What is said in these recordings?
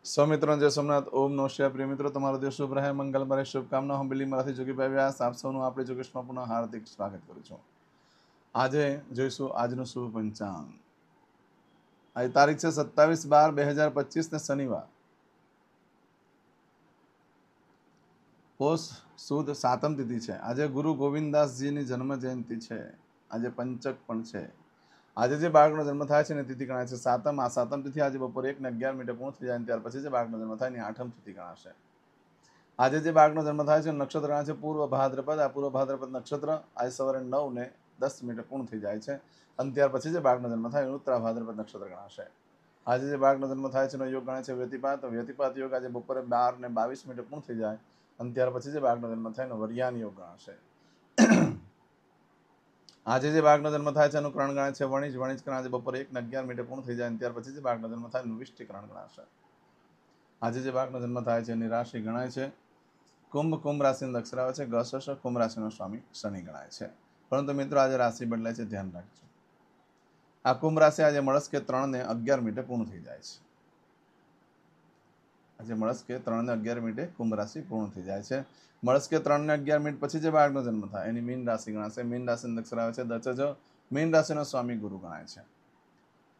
સૌમિત્રો જય સોમનાથ. ઓમ નમઃ શિવાય. પ્રિય મિત્રો, તમારો દિવસ શુભ રહે, મંગલમય રહે. શુભકામના હું બિલીમાંથી જોગીભાઈ વ્યાસ આપ સૌનું આપણે જોગેશમાં પુનઃ હાર્દિક સ્વાગત કરું છું. આજે જોઈશું આજનું શુભ પંચાંગ. આજે તારીખ છે 27/12/2025 ને શનિવાર, પોષ સુદ સાતમ તિથિ છે. આજે ગુરુ ગોવિંદદાસજીની જન્મ જયંતિ છે. આજે પંચક પણ છે. આજે જે બાળકનો જન્મ થાય છે ને તિથિ ગણાય છે સાતમ. આ સાતમ તિથિ આજે બપોરે 1:11 પૂર્ણ થઈ જાય ત્યાર પછી જે બાળકનો જન્મ થાય એની આઠમ તિથિ ગણાશે. આજે જે બાળકનો જન્મ થાય છે નક્ષત્ર ગણાય છે પૂર્વ ભાદ્રપદ. આ પૂર્વ ભાદ્રપદ નક્ષત્ર આજે સવારે 9:10 પૂર્ણ થઈ જાય છે અને ત્યાર પછી જે બાળકનો જન્મ થાય ઉત્તરા ભાદ્રપદ નક્ષત્ર ગણાશે. આજે જે બાળકનો જન્મ થાય છે એનો યોગ ગણાય છે વ્યતિપાત. વ્યતિપાત યોગ આજે બપોરે 12:22 પૂર્ણ થઈ જાય અને ત્યાર પછી જે બાળકનો જન્મ થાય એનો વર્યાન યોગ ગણાશે. આજે જે બાળકનો જન્મ થાય છે એનું કરણ ગણાય છે વણિજ. વણિજ કરણ આજે બપોરે 1:11 પૂર્ણ થઈ જાય અને ત્યાર પછી જે બાળકનો જન્મ થાય એનું વિષ્ટિકરણ ગણાશે. આજે જે બાળકનો જન્મ થાય છે એની રાશિ ગણાય છે કુંભ. કુંભ રાશિનો અક્ષર આવે છે ગસ. કુંભ રાશિનો સ્વામી શનિ ગણાય છે. પરંતુ મિત્રો આજે રાશિ બદલાય છે, ધ્યાન રાખજો. આ કુંભ રાશિ આજે મળસ્કે 3:11 પૂર્ણ થઈ જાય છે. આજે મળસ્કે 3:11 કુંભ રાશિ પૂર્ણ થઈ જાય છે. મળસ્કે 3:11 પછી જે બાળકનો જન્મ થાય એની મીન રાશિ ગણાશે. મીન રાશિનો અક્ષર આવે છે દચજ. મીન રાશિનો સ્વામી ગુરુ ગણાય છે.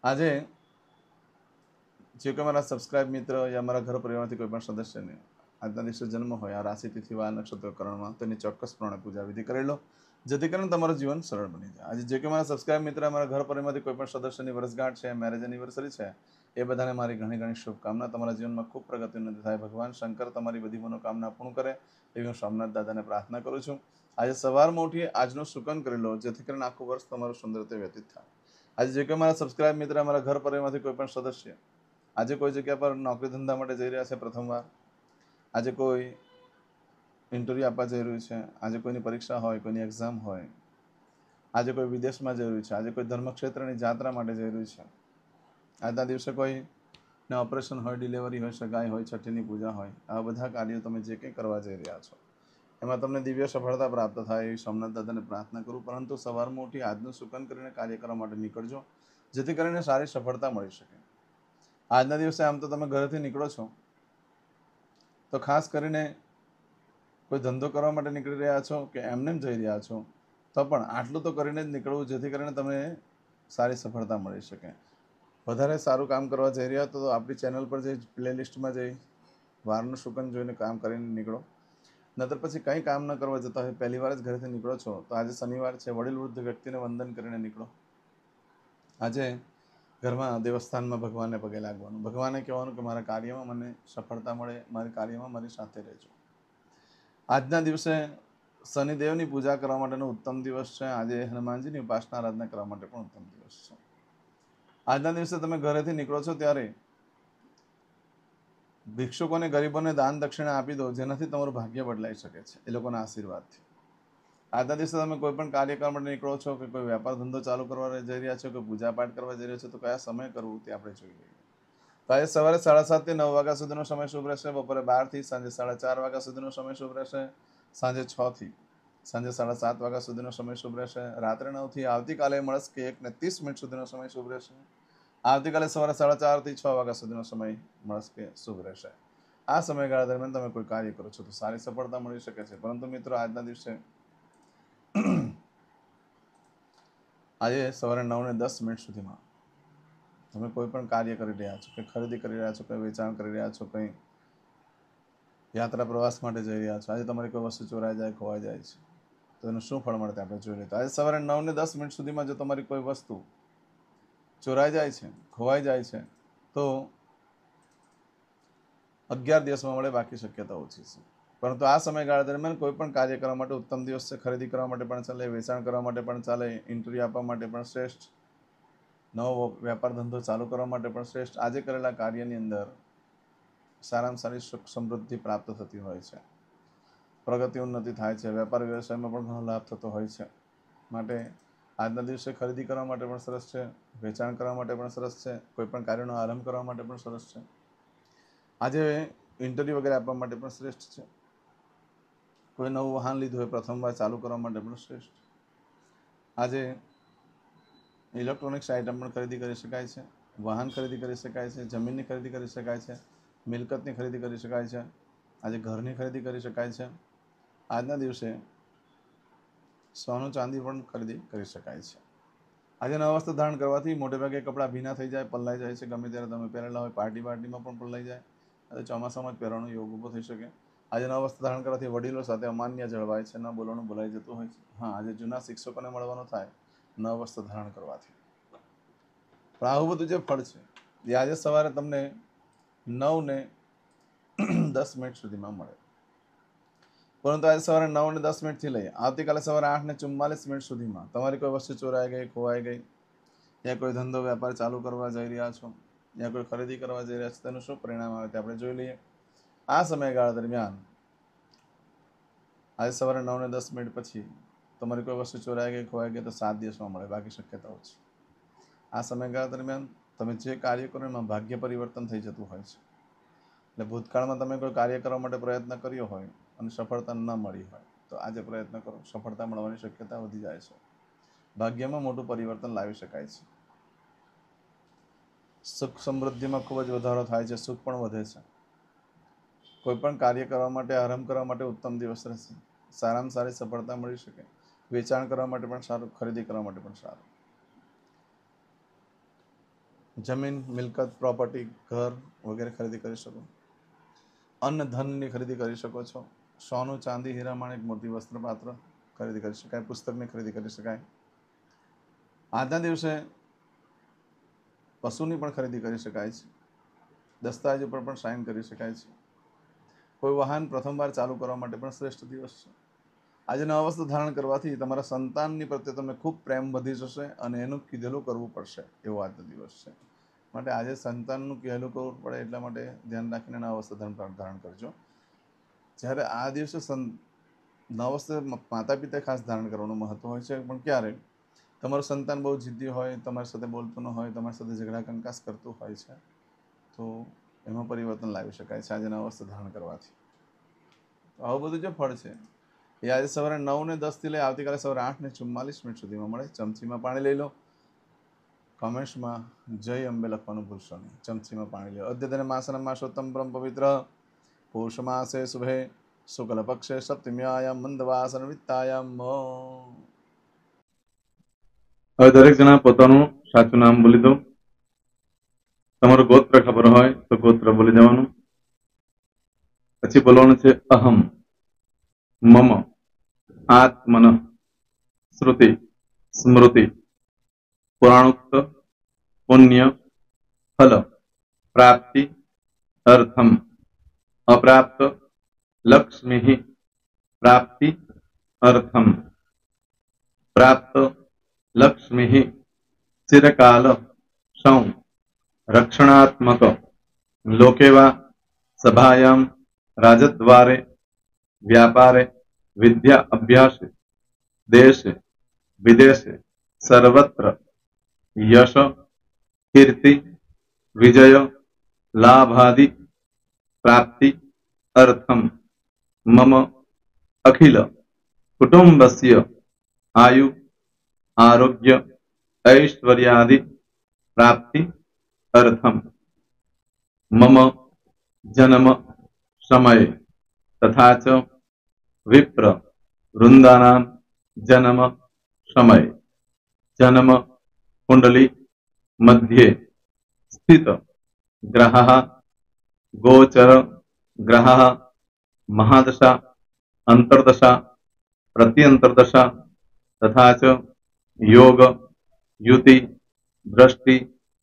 આજે જે કોઈ મારા સબસ્ક્રાઇબ મિત્ર યા મારા ઘર પરિવારમાંથી કોઈ પણ સદસ્યને આજના દિવસે જન્મ હોય આ રાશિ તિથિ વા નક્ષત્ર કરણમાં તેની ચોક્કસપણે પૂજા વિધિ કરી લો, જેથી કરીને તમારું જીવન સરળ બની જાય. આજે જે કે મારા સબસ્ક્રાઇબ મિત્ર મારા ઘર પરિવારમાંથી કોઈ પણ સદસ્યની વર્ષગાંઠ છે, મેરેજ એનિવર્સરી છે, એ બધાને મારી ઘણી ઘણી શુભકામના. તમારા જીવનમાં ખૂબ પ્રગતિ ઉન્નતિ થાય. ભગવાન શંકર તમારી બધી મનોકામના પૂર્ણ કરે એવી હું સોમનાથ દાદાને પ્રાર્થના કરું છું. આજે સવારમાં ઉઠી આજનું સુકન કરી લો, જેથી કરીને આખું વર્ષ તમારું સુંદર રીતે વ્યતીત થાય. આજે જે કે મારા સબસ્ક્રાઇબ મિત્ર મારા ઘર પરિવારમાંથી કોઈ પણ સદસ્ય આજે કોઈ જગ્યા પર નોકરી ધંધા માટે જઈ રહ્યા છે પ્રથમવાર, આજે કોઈ ઇન્ટરવ્યૂ આપવા જઈ રહ્યું છે, આજે કોઈની પરીક્ષા હોય, કોઈની એક્ઝામ હોય, આજે કોઈ વિદેશમાં જઈ રહ્યું છે, આજે કોઈ ધર્મક્ષેત્રની યાત્રા માટે જઈ રહ્યું છે, આજના દિવસે કોઈને ઓપરેશન હોય, ડિલિવરી હોય, સગાઈ હોય, છઠ્ઠીની પૂજા હોય, આવા બધા કાર્યો તમે જે કંઈ કરવા જઈ રહ્યા છો એમાં તમને દિવ્ય સફળતા પ્રાપ્ત થાય એવી સોમનાથ દાદાને પ્રાર્થના કરું. પરંતુ સવારમાં ઉઠી આજનું સુકન કરીને કાર્ય કરવા માટે નીકળજો, જેથી કરીને સારી સફળતા મળી શકે. આજના દિવસે આમ તો તમે ઘરેથી નીકળો છો તો ખાસ કરીને કોઈ ધંધો કરવા માટે નીકળી રહ્યા છો કે એમને જઈ રહ્યા છો તો પણ આટલું તો કરીને જ નીકળવું, જેથી કરીને તમને સારી સફળતા મળી શકે. વધારે સારું કામ કરવા જઈ રહ્યા તો આપણી ચેનલ પર જઈ પ્લેલિસ્ટમાં જઈ વારનું શુકન જોઈને કામ કરીને નીકળો. નતર પછી કંઈ કામ ન કરવા જતા હોય, પહેલી વાર જ ઘરેથી નીકળો છો તો આજે શનિવાર છે, વડીલ વૃદ્ધ વ્યક્તિને વંદન કરીને નીકળો. આજે ઘરમાં દેવસ્થાનમાં ભગવાનને પગે લાગવાનું, ભગવાને કહેવાનું કે મારા કાર્યમાં મને સફળતા મળે, મારા કાર્યમાં મારી સાથે રહેજો. આજના દિવસે શનિદેવની પૂજા કરવા માટેનો ઉત્તમ દિવસ છે. આજે હનુમાનજીની ઉપાસના આરાધના કરવા માટે પણ ઉત્તમ દિવસ છે. આજના દિવસે તમે ઘરેથી નીકળો છો ત્યારે ભિક્ષુકોને ગરીબોને દાન દક્ષિણા આપી દો, જેનાથી તમારું ભાગ્ય બદલાઈ શકે છે એ લોકોના આશીર્વાદથી. આજના દિવસે તમે કોઈ પણ કાર્ય કરવા માટે નીકળો છો કે કોઈ વેપાર ધંધો ચાલુ કરવા જઈ રહ્યા છો કે પૂજા પાઠ કરવા જઈ રહ્યા છો તો કયા સમય કરવું તે આપણે જોઈ લઈએ. તો આજે સવારે 7:30 થી 9 વાગ્યા સુધીનો સમય શુભ રહેશે. બપોરે 12 થી સાંજે 4:30 વાગ્યા સુધીનો સમય શુભ રહેશે. સાંજે 6 થી સાંજે 7:30 વાગ્યા સુધીનો સમય શુભ રહેશે. રાત્રે 9 થી આવતીકાલે મળસ્કે 1:30 સુધીનો સમય શુભ રહેશે. આવતીકાલે સવારે 4:30 થી 6 વાગ્યા સુધીનો સમય મળસ્કે શુભ રહેશે. આ સમયગાળા દરમિયાન તમે કોઈ કાર્ય કરો છો તો સારી સફળતા મળી શકે છે. પરંતુ મિત્રો આજના દિવસે આજે સવારે 9:10 સુધીમાં તમે કોઈ પણ કાર્ય કરી રહ્યા છો, કંઈ ખરીદી કરી રહ્યા છો, કંઈ વેચાણ કરી રહ્યા છો, કંઈ યાત્રા પ્રવાસ માટે જઈ રહ્યા છો, આજે તમારી કોઈ વસ્તુ ચોરાઈ જાય, ખોવાઈ જાય છે તો એનું શું ફળ મળે આપણે જોઈ લઈએ. તો આજે સવારે 9:10 સુધીમાં જો તમારી કોઈ વસ્તુ ચોરાઈ જાય છે, ખોવાઈ જાય છે તો 11 દિવસમાં મળે, બાકી શક્યતા ઓછી છે. પરંતુ આ સમયગાળા દરમિયાન કોઈ પણ કાર્ય કરવા માટે ઉત્તમ દિવસ છે. ખરીદી કરવા માટે પણ ચાલે, વેચાણ કરવા માટે પણ ચાલે, ઇન્ટરવ્યૂ આપવા માટે પણ શ્રેષ્ઠ, નવો વેપાર ધંધો ચાલુ કરવા માટે પણ શ્રેષ્ઠ. આજે કરેલા કાર્યની અંદર સારામાં સારી સુખ સમૃદ્ધિ પ્રાપ્ત થતી હોય છે, પ્રગતિ ઉન્નતિ થાય છે, વેપાર વ્યવસાયમાં પણ ઘણો લાભ થતો હોય છે. માટે આજના દિવસે ખરીદી કરવા માટે પણ સરસ છે, વેચાણ કરવા માટે પણ સરસ છે, કોઈ પણ કાર્યનો આરંભ કરવા માટે પણ સરસ છે. આજે ઇન્ટરવ્યૂ વગેરે આપવા માટે પણ શ્રેષ્ઠ છે. કોઈ નવું વાહન લીધું હોય પ્રથમવાર ચાલુ કરવા માટે પણ શ્રેષ્ઠ. આજે ઇલેક્ટ્રોનિક્સ આઇટમ પણ ખરીદી કરી શકાય છે, વાહન ખરીદી કરી શકાય છે, જમીનની ખરીદી કરી શકાય છે, મિલકતની ખરીદી કરી શકાય છે, આજે ઘરની ખરીદી કરી શકાય છે, આજના દિવસે સોનું ચાંદી પણ ખરીદી કરી શકાય છે. આજે નવા વસ્ત્ર ધારણ કરવાથી મોટે ભાગે કપડાં ભીના થઈ જાય, પલ્લાઈ જાય છે. ગમે ત્યારે તમે પહેરેલા હોય પાર્ટીમાં પણ પલ્લાઈ જાય. આજે ચોમાસામાં જ પહેરવાનો યોગ ઊભો થઈ શકે. આજે નવા વસ્ત્ર ધારણ કરવાથી વડીલો સાથે અમાન્ય જળવાય છે, ન બોલવાનું બોલાઈ જતું હોય છે. હા, આજે જૂના શિક્ષકોને મળવાનું થાય નવા વસ્ત્ર ધારણ કરવાથી. પણ આવું બધું જે ફળ છે એ આજે સવારે તમને 9:10 સુધીમાં મળે. પરંતુ આજે સવારે 9:10 થી લઈ આવતીકાલે સવારે 8:44 સુધીમાં તમારી કોઈ વસ્તુ ચોરાઈ ગઈ, ખોવાઈ ગઈ, યા કોઈ ધંધો વ્યાપાર ચાલુ કરવા જઈ રહ્યા છો, યા કોઈ ખરીદી કરવા જઈ રહ્યા છો, તેનું શું પરિણામ આવે તે આપણે જોઈ લઈએ. આ સમયગાળા દરમિયાન આજે સવારે 9:10 પછી તમારી કોઈ વસ્તુ ચોરાઈ ગઈ, ખોવાઈ ગઈ તો 7 દિવસમાં મળે, બાકી શક્યતાઓ છે. આ સમયગાળા દરમિયાન તમે જે કાર્ય કરો એમાં ભાગ્ય પરિવર્તન થઈ જતું હોય છે. એટલે ભૂતકાળમાં તમે કોઈ કાર્ય કરવા માટે પ્રયત્ન કર્યો હોય અને સફળતા ન મળી હોય તો આજે પ્રયત્ન કરો, સફળતા મળવાની શક્યતા વધી જાય છે. ભાગ્યમાં મોટું પરિવર્તન લાવી શકાય છે. સુખ સમૃદ્ધિમાં ખૂબ જ વધારો થાય છે, સુખ પણ વધે છે. કોઈ પણ કાર્ય કરવા માટે, આરંભ કરવા માટે ઉત્તમ દિવસ રહેશે. સારામાં સારી સફળતા મળી શકે. વેચાણ કરવા માટે પણ સારું, ખરીદી કરવા માટે પણ સારું. જમીન, મિલકત, પ્રોપર્ટી, ઘર વગેરે ખરીદી કરી શકો. અન્ન ધનની ખરીદી કરી શકો છો. સોનું, ચાંદી, હીરા, માણેક, મોતી, વસ્ત્રપાત્ર ખરીદી કરી શકાય. પુસ્તકની ખરીદી કરી શકાય. આજના દિવસે પશુની પણ ખરીદી કરી શકાય છે. દસ્તાવેજ ઉપર પણ સાઇન કરી શકાય છે. કોઈ વાહન પ્રથમવાર ચાલુ કરવા માટે પણ શ્રેષ્ઠ દિવસ છે. આજે નવા વસ્ત્ર ધારણ કરવાથી તમારા સંતાનની પ્રત્યે તમને ખૂબ પ્રેમ વધી જશે અને એનું કીધેલું કરવું પડશે એવો આજનો દિવસ છે. માટે આજે સંતાનનું કહેલું કરવું પડે એટલા માટે ધ્યાન રાખીને નવા વસ્ત્ર ધારણ કરજો. જ્યારે આ દિવસે નવા વસ્ત્ર માતા પિતાએ ખાસ ધારણ કરવાનું મહત્વ હોય છે. પણ ક્યારે તમારું સંતાન બહુ જિદ્દી હોય, તમારી સાથે બોલતું ન હોય, તમારી સાથે ઝઘડા કંકાસ કરતું હોય છે તો એમાં પરિવર્તન લાવી શકાય છે આજે નવા વસ્ત્ર ધારણ કરવાથી. આવું બધું જે ફળ છે એ આજે સવારે 9:10 થી લઈ આવતીકાલે સવારે 8:44 સુધીમાં મળે. ચમચીમાં પાણી લઈ લો. કોમેન્ટ્સમાં જય અંબે લખવાનું ભૂલશો નહીં. ચમચીમાં પાણી લો. અદ્યતન માસનમ માસોત્તમ પરમ પવિત્ર પૌષ માસે શુભે શુક્લ પક્ષે સપ્તમ્યાયામ મંદવાસન વિત્તાયામ. હવે દરેક જણા પોતાનું સાચું નામ બોલી દો. તમારું ગોત્ર ખબર હોય તો ગોત્ર બોલી દેવાનું. પછી બોલવાનું છે અહમ, મમ, આત્મન, શ્રુતિ, સ્મૃતિ, પુરાણોક્ત, પુણ્ય, ફલ, પ્રાપ્તિ, અર્થમ, અપ્રાપ્ત, લક્ષ્મી, પ્રાપ્તિ, અર્થમ, પ્રાપ્ત, લક્ષ્મી, ચિરકાલ, સૌ, રક્ષણાત્મક, લોકેવા, સભાયામ, રાજદ્વારે, વ્યાપારે, વિદ્યા અભ્યાસે, દેશે, વિદેશે, સર્વત્ર, યશ, કીર્તિ, વિજય, લાભાદિ, પ્રાપ્તિ, અર્થમ, મમ, અખિલ, કુટુંબસ્ય, આયુ, આરોગ્ય, ऐश्वर्यादि, प्राप्ति, अर्थम, मम, जन्म, समय, तथा च विप्र, वृंदानां, जन्म, समय, जन्म, कुंडली, मध्ये, स्थित, ग्रहः, गोचर, ग्रहः, महादशा, अंतर्दशा, प्रत्यंतर्दशा, तथा च योग, युति, दृष्टि,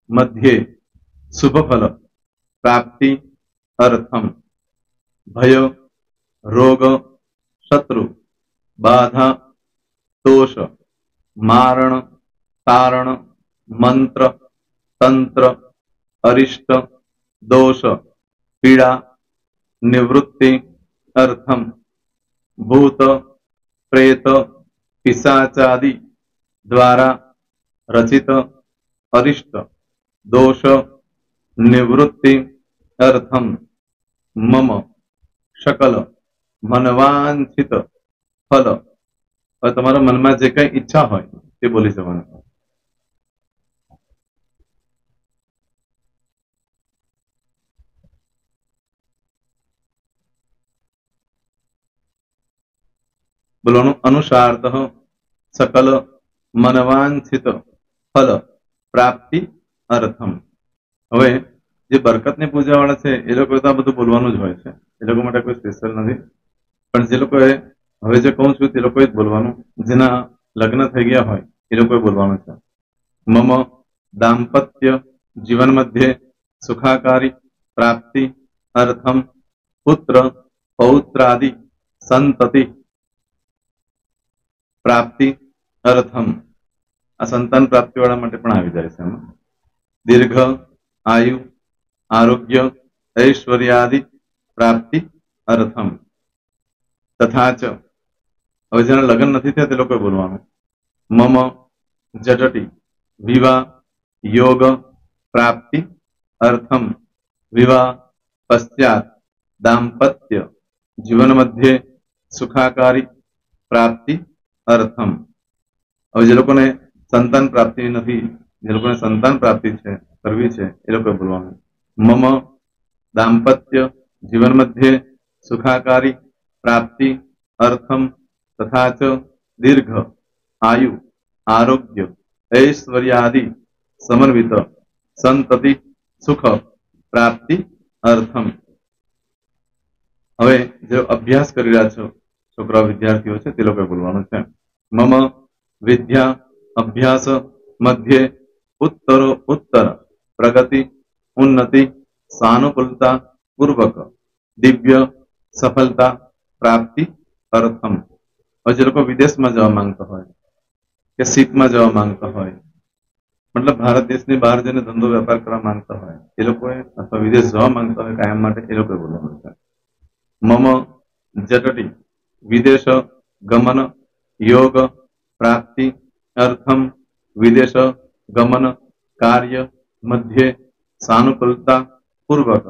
मध्ये, शुभफल, प्राप्ति, अर्थम, भय, रोग, शत्रु, बाधा, दोष, मारण, तारण, मंत्र, तंत्र, अरिष्ट, दोष, पीड़ा, निवृत्ति, अर्थम, भूत, प्रेत, पिशाचादि द्वारा रचित अरिष्ट दोष निवृत्ति अर्थम मम सकल मनवांछित फल. હવે તમારા મનમાં જે કઈ ઈચ્છા હોય તે બોલી જવાનું. બોલવાનું અનુસારત સકલ મનવાંછિત ફલ પ્રાપ્તિ અર્થમ. હવે જે બરકતની પૂજા વાળા છે એ લોકો તો આ બધું બોલવાનું જ હોય છે, એ લોકો માટે કોઈ સ્પેશિયલ નથી. પણ જે લોકોએ હવે જે કહું છું તે લોકોએ જ બોલવાનું, જેના લગ્ન થઈ ગયા હોય એ લોકોએ બોલવાનું છે. મમ દાંપત્ય જીવન મધ્યે સુખાકારી પ્રાપ્તિ અર્થમ પુત્ર પૌત્રાદિ સંતતિ પ્રાપ્તિ અર્થમ. આ સંતાન પ્રાપ્તિ વાળા માટે પણ આવી જાય છે એમાં. દીર્ઘ આયુ આરોગ્ય ઐશ્વર્યાદિ પ્રાપ્તિ અર્થમ. તથા ચ, હવે જેના લગ્ન નથી થયા તે લોકોએ બોલવાનું. મમ જટટી વિવાહ યોગ પ્રાપ્તિ અર્થમ વિવાહ પશ્ચાત દાંપત્ય જીવન મધ્યે સુખાકારી પ્રાપ્તિ અર્થમ. હવે જે લોકોને સંતાન પ્રાપ્તિ નથી, જે લોકોને સંતાન પ્રાપ્તિ છે કરવી છે એ લોકોએ બોલવાનું. મમ દાંપત્ય જીવન મધ્યે સુખાકારી પ્રાપ્તિ અર્થમ તથા ચ દીર્ઘ આયુ આરોગ્ય ઐશ્વર્યાદિ સમન્વિત સંતતિ સુખ પ્રાપ્તિ અર્થમ. હવે જે અભ્યાસ કરી રહ્યા છો છોકરા વિદ્યાર્થીઓ છે તે લોકોએ બોલવાનું છે. મમ વિદ્યા અભ્યાસ મધ્યે ઉત્તરો ઉત્તર પ્રગતિ ઉન્નતિ સાનુકૂલતા પૂર્વક દિવ્ય સફળતા પ્રાપ્તિ અર્થમ. હવે જે લોકો વિદેશમાં જવા માંગતા હોય કે શીપમાં જવા માંગતા હોય, મતલબ ભારત દેશની બહાર જઈને ધંધો વેપાર કરવા માંગતા હોય એ લોકોએ, અથવા વિદેશ જવા માંગતા હોય કાયમ માટે, એ લોકોએ બોલવાનું છે. મમ જટટી વિદેશ ગમન યોગ પ્રાપ્તિ અર્થમ વિદેશ ગમન કાર્ય મધ્યે સાનુકૂલતા પૂર્વક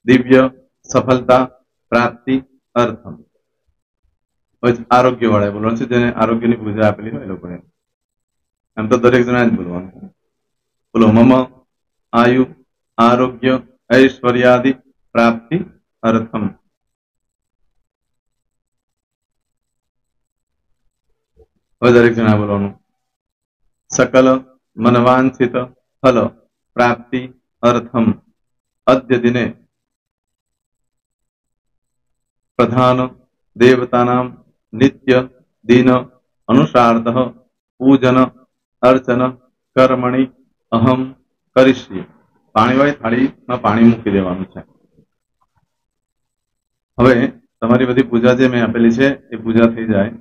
દિવ્ય સફળતા પ્રાપ્તિ અર્થમ. આરોગ્ય વાળા બોલવાનું છે, જેને આરોગ્યની પૂજા આપેલી હોય એ લોકોએ. એમ તો દરેક જણા જ બોલવાનું છે. બોલો મમ આયુ આરોગ્ય ઐશ્વર્યાદિ પ્રાપ્તિ અર્થમ. હવે દરેક જણા બોલવાનું. સકલ મનવાંછિત ફલ પ્રાપ્તિ અર્થમ અદ્ય દિને પ્રધાન દેવતાનામ નિત્ય દિન અનુસારતઃ પૂજન અર્ચન કર્મણિ અહમ કરીશ્યે. પાણીવાળી થાળીમાં પાણી મૂકી દેવાનું છે. હવે તમારી બધી પૂજા જે મેં આપેલી છે એ પૂજા થઈ જાય,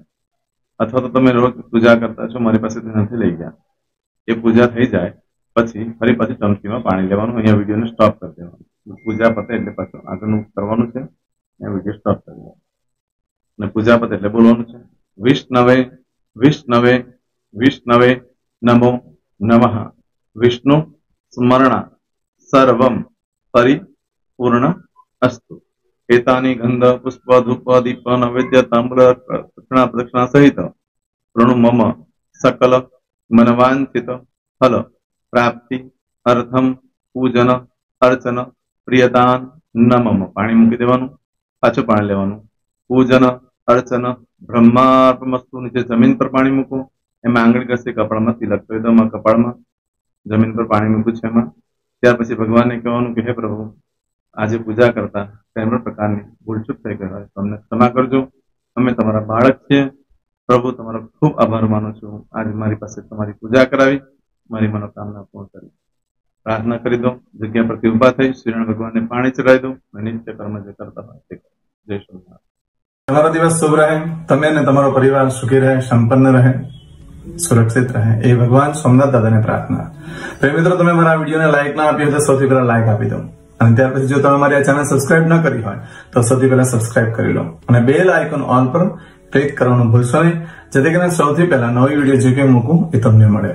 અથવા તો તમે રોજ પૂજા કરતા છો, મારી પાસેથી નથી લઈ ગયા, એ પૂજા થઈ જાય પછી ફરી પાછી ચમચીમાં પાણી લેવાનું. અહીંયા વિડીયોને સ્ટોપ કરી દેવાનું. પૂજા પતે એટલે પાછું આગળનું કરવાનું છે. અહીંયા વિડીયો સ્ટોપ કરી દેવાનું અને પૂજા પતે એટલે બોલવાનું છે. વિષ્ણવે વિષ્ણવે વિષ્ણવે નમો નમઃ વિષ્ણુ સ્મરણા સર્વમ પરિપૂર્ણ અસ્તુ. એતાની ગંધ પુષ્પ ધૂપ દીપ નૈવેદ્ય તાંબૂલ દક્ષિણા પ્રદક્ષિણા સહિત પ્રણુ મમ સકલ મનવાંછિત ફલ પ્રાપ્તિ અર્થમ પૂજન અર્ચન પ્રિયદાન નમમ. પાણી મૂકી દેવાનું, પાછું પાણી લેવાનું. પૂજન અર્ચન બ્રહ્માર્પણમસ્તુ. નીચે જમીન પર પાણી મૂકો, એમાં આંગળી ઘસી કપાળમાં તિલક કરી દો. કપાળમાં જમીન પર પાણી મૂક્યું છે એમાં. ત્યાર પછી ભગવાનને કહેવાનું કે હે પ્રભુ, આજે પૂજા કરતા કોઈ પણ પ્રકારની ભૂલચૂક થઈ ગઈ હોય તો અમને ક્ષમા કરજો. અમે તમારા બાળક છીએ પ્રભુ, તમારો ખૂબ આભાર માનું છું. આજે મારી પાસે તમારી પૂજા કરાવી, મારી મનોકામના પૂર્ણ કરી. પ્રાર્થના કરી દો. જગ્યા પરથી ઉભા થઈ શ્રીનારાયણ ભગવાનને પાણી ચડાવી દો અને નિત્ય કર્મ જે કરતા હોય તે કરો. જય શ્રી. તમારો દિવસ શુભ રહે, તમે અને તમારો પરિવાર સુખી રહે, સંપન્ન રહે, સુરક્ષિત રહે, એ ભગવાન સોમનાથ દાદાને પ્રાર્થના. પ્રેમ મિત્રો, તમે મારા વિડીયોને લાઈક ના આપી હોય તો સૌથી પહેલા લાઈક આપી દો, અને ત્યાર પછી જો તમે મારી આ ચેનલ સબસ્ક્રાઇબ ન કરી હોય તો સૌથી પહેલા સબસ્ક્રાઇબ કરી લો, અને બેલ આઇકોન ઓલ પર ક્લિક કરવાનું ભૂલશો નહીં, જેથી કરીને સૌથી પહેલા નવી વિડીયો જે કંઈ મૂકું એ તમને મળે.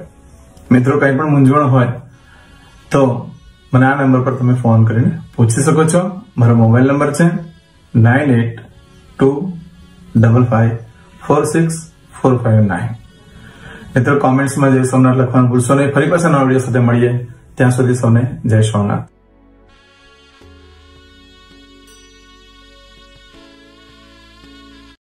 મિત્રો, કંઈ પણ મૂંઝવણ હોય તો મને આ નંબર પર તમે ફોન કરીને પૂછી શકો છો. મારો મોબાઈલ નંબર છે 9825546459. મિત્રો, કોમેન્ટ્સમાં જય સોમનાથ લખવાનું ભૂલશો નહીં. ફરી પાછા નવા વિડીયો સાથે મળીએ. ત્યાં સુધી સૌને જય સોમનાથ.